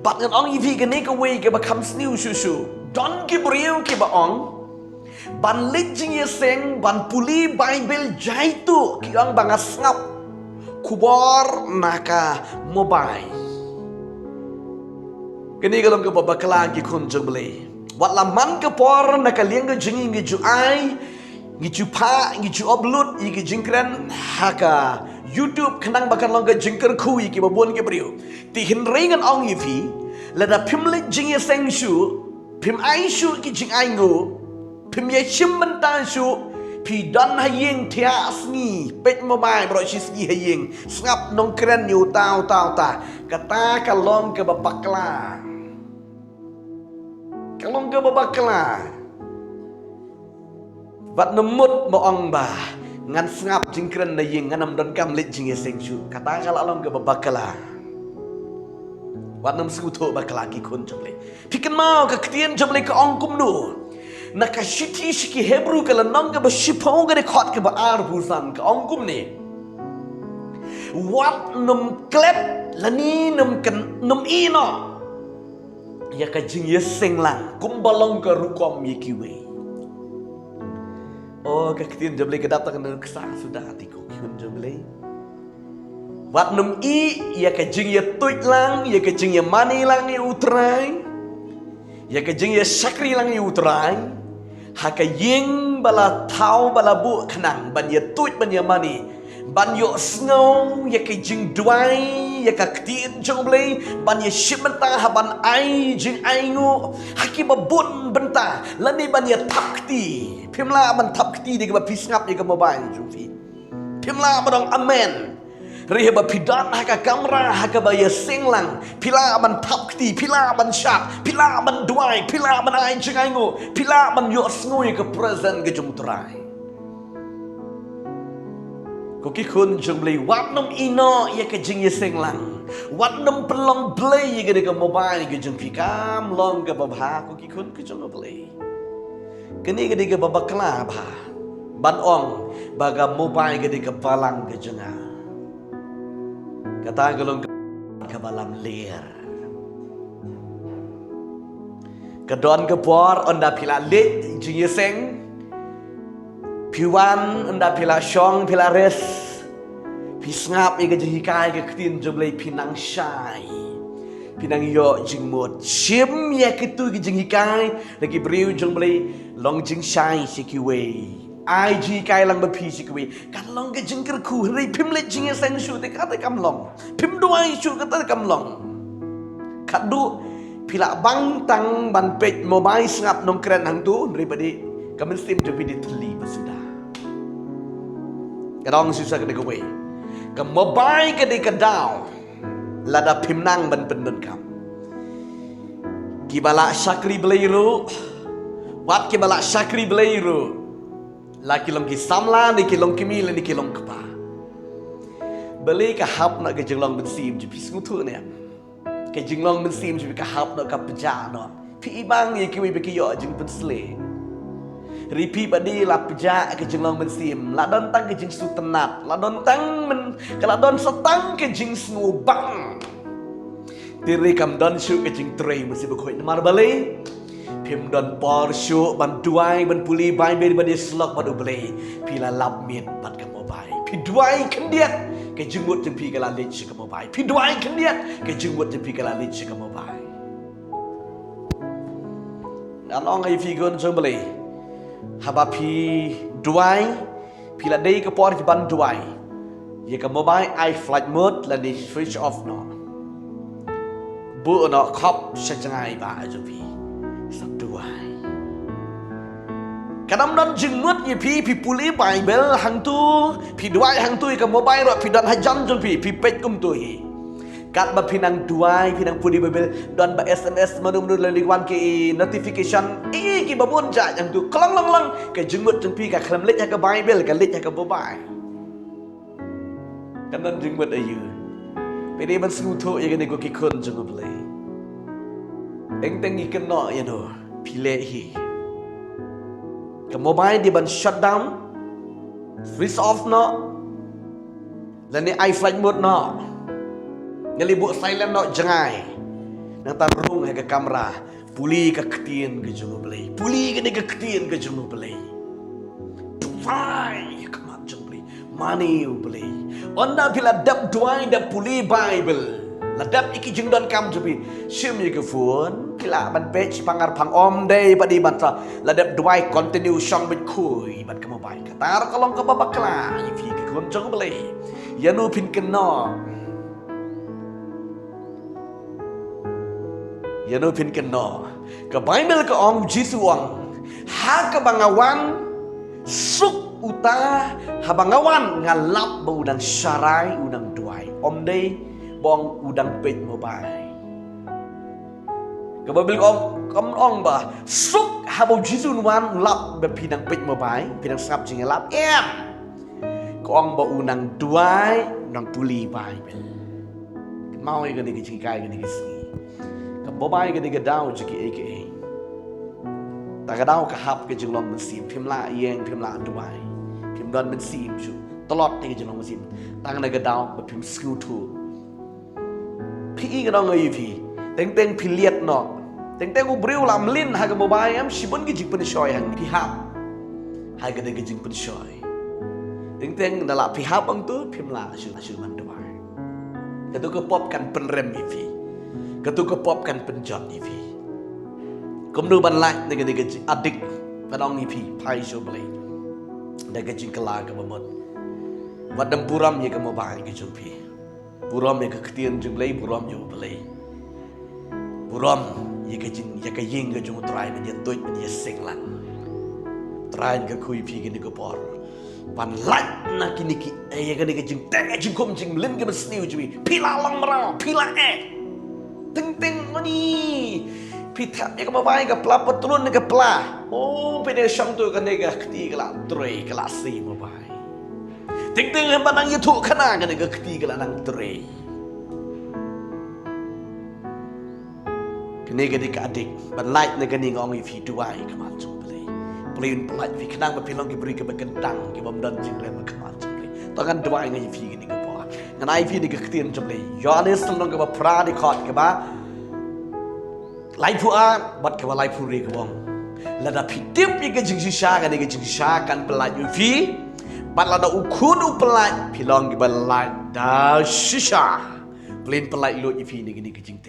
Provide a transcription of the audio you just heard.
บัดกันองอีพีกันนี้ก็เวกับคำสนิวชูดอนกิบเรียวกิบองบันลิจิงเยเซงบันปุลีไบเบิลใจตุกิองบังสงับคูบอร์นักโมบายกันนี้ก็ลงกับบักลากิคนจงเบลวัดละมันก็ปอร์นักเลี้ยงก็จิงกิจูไอกิจูพากิจูอัพโหลดอีกิจิงเครนฮักYouTube ขนังบักลองก็จิงเกอร์คุยกิบบุญกิบเรียวที่เห็นเรื่องกันองอีพีและดับพิมลิจิงเยเซงชูพิมไอชูกิจิงไองูพิมยชิมมันตาชูพี่ดอนให้ยิงเทียสงีเป็ดโมบายบริชิสงีให้ยิงสงับนงเครนอยู่ตาวตากะตากะลองกะบบักลากะลองกะบบักลาวัดนมุดมองบ่างันสงับจิงเครนให้ยิงงันนำดอนกำลิจิงเยเซงชูกะตากะลองกะบบักลาวัดน้ำสู้โถบักลากี่คนจำเลยพี่กันมากับเตียนจำเลยกับองกุมนูนักชิติสกิเฮบรูกันละน้องกับชิพองกันได้ขอดกับอาร์บูซันกับองกุมนี่วัดน้ำเกล็ดละนี่น้ำกันน้ำอีนออยากจะยิงเยสเซงลังกุมบอลงกับรุกอมยกิเวโอ้กับเตียนจำเลยกับดับตั้งแต่นักศึกษาสุดาติโกคินจำเลยวัดน้ำอีอยากจะจิงยาตุยลังอยากจะจิงยามันนี่ลังนี่อุตรายอยากจะจิงยาชักรีลังนี่อุตรายหากยิงบลาเท้าบลาบุขนังบันยาตุยบันยามันนี่บันยาสงาวอยากจะจิงด้วยอยากจะตีนจงเลยบันยาชิบันตาหาบันไอจิงไองูหากิบบุญบันตาและนี่บันยาทับตีพิมลาบันทับตีดีกับพิสงับดีกับโมบายจุฟีพิมลาบันองอเมนRihaba pidan haka kamera haka baya singlang pila man tapkti pila man syak pila man duai pila man ai jengango pila man yos ngoi ke present ke jumutrai ko ki khun jumblei wat nom ino ya ke jing ye singlang wat nom pelong blei ke de mobile ke jung pikam long ke babha ko ki khun ke jung blei kini ke de babakla ba ban ong baga mobile ke de balang ke jenga kata gelong ke balam lir kedon ke por onda pila lit jing seng piwan onda pila shong pila res pisngap ke jikai ke tin jomlei pinang shai pinang yo jing mot shim ya ke tu ke jikai lagi briu jomlei long jing shai sikiwe IG กายลังบะพีสิกวีกันลองก็จึงกระคูเรยพิมพ์เล็กจริงเซนชูแต่ก็แต่กำลองพิมพ์ด้วยชูก็แต่กำลองขัดดูพิลาบังตังบันเป็ดโมบายสงับนงเครนหังตูเรยบดีก็มันซิมจะพิดิทลีบสุดากระดองsusahก็ได้ก็เวก็โมบายก็ได้ก็ดาวระดับพิมพ์นั่งบันเป็นนนคำกิบาละชักรีเบลีรูวัดกิบาละชักรีเบลีรูlaki long ki samla ni ki long ki mi ni ki long kpa beli ka hap na ke jinglong ben sim ji pisngu thu ne ke jinglong ben sim ji ka hap na ka pja no pi bang ye ki wi be ki yo jing ben sle ri pi badi la pja ke jinglong ben sim la don tang ke jing su tenat la don tang men kala don setang ke jing snu bang tiri kam don shu ke jing trei mesti be khoi mar baliพิมดอนปอร์ชูบันด้วยบันปุลีบายเบนบันเดสล็อกบันอุเบลพิลาลับเมียนบัดกับโมบายพิด้วยขันเดียดแกจึงวดจึงพีกลาลิชกับโมบายพิด้วยขันเดียดแกจึงวดจึงพีกลาลิชกับโมบายน้องไอฟีกอนจงเบลฮับพีด้วยพิลาเดย์กับปอร์บันด้วยยังกับโมบายไอฟลายโหมดและนี่สวิตช์ออฟเนาะบุเนาะครอบเช็คยังไงบ้างจงพีสักด้วยขนมดอนจึงมุดยี่พี่ปุลีไบเบิลหังตูพี่ด้วยหังตูกับโมบายรถพี่ดอนให้จันจนพี่เป็ดกุมตัวฮีกัดมาพี่นังด้วยพี่นังปุลีไบเบิลดอนบะ SMS มาดูเลยวันกี่ notification กี่บะบุญจ่าอย่างตัวคลังลังกับจึงมุดจนพี่กับคลำเล็กกับไบเบิลกับเล็กกับโมบายขนมจึงมุดอายุไปได้มันสู้โถยังไงก็กี่คนจึงมุดเลยTeng-teng ikan no ya no pilehi. Ke mobile di ban shut down, switch off no. Lan ni flight mode no. Ngali bu silent no jangai. nang tarung ke kamera puli ke ketien ke jung belai puli ke ke ketien ke jung belai duai kamat jung belai mani belai onda bila dap duai dap puli bible la dap iki jung don kam jubi sim ye ke phun bila ban page pangar phang om dei padi batra la dap duai continue song bet kui ban kamu bai katar kalong ke babakla ifi ke kon jung belai yanu pin kenno Yano pin keno ke Bible ke om Jisu ang ha ke bangawan suk uta ha bangawan ngalap ba udang syarai udang duai om dei bong udang pej mobai ke Bible om ong ba suk ha ba Jisu nuan lap ba pinang pej mobai pinang sap jing lap em ke ong ba udang duai udang puli Bible mau ke ni ke kai ke ni ke Bobai ke diga daw jiki aka taga daw ka hap ke jinglong mesim pimla yeng pimla duai pim don mesim chu tolot ke jinglong mesim taga naga daw ba pim sku tu pi ga dong ai pi teng teng piliet no teng teng ubriu lam lin ha ga bobai am shibun ge jik pen shoy hang pi hap ha ga diga jing pen shoy teng teng dala pi hap ang tu pimla shu man duai katu ke pop kan penrem pi Ketu kepop kan penjat ifi. Kemnu ban lak dengan adik padang ifi pai so beli. Daga jingkala ke bamot. Wadam buram ye ke mobai ke jumpi. Buram ye ke ketien jung beli buram yo beli. Buram ye ke ying ke jung try men ye toit men ye sing lan. Try ke kui pi ke ni ke por. Pan lak nak kini ki ye ke ni ke jing teng jing kum jing lim ke besniu jui. Pila long merau pila Teng mani pitap ya ke babai ke pela petrun ke pela oh pede syang tu kan nega keti kala trei kala si babai teng hamba nang yutu kana kan nega keti kala nang trei kenega dik adik ban light nega ning ong ifi duai kamat chung play plin pelaj fi kanang ba pilong ki beri ke bekentang ki bam dan jing lem kamat chung play to kan duai ngai fi ni ke po ngan ai fi ni ke ketien chung play yonis tong ke ba pra di khot ke ba lai pu a bat ke ba lai pu re ke bong la da pitip ye ke jing sha kan ke jing sha kan pelaj fi bat la da ukun u pelaj pilong ki ba lai da shisha plin pelaj lo ifi ni ke jing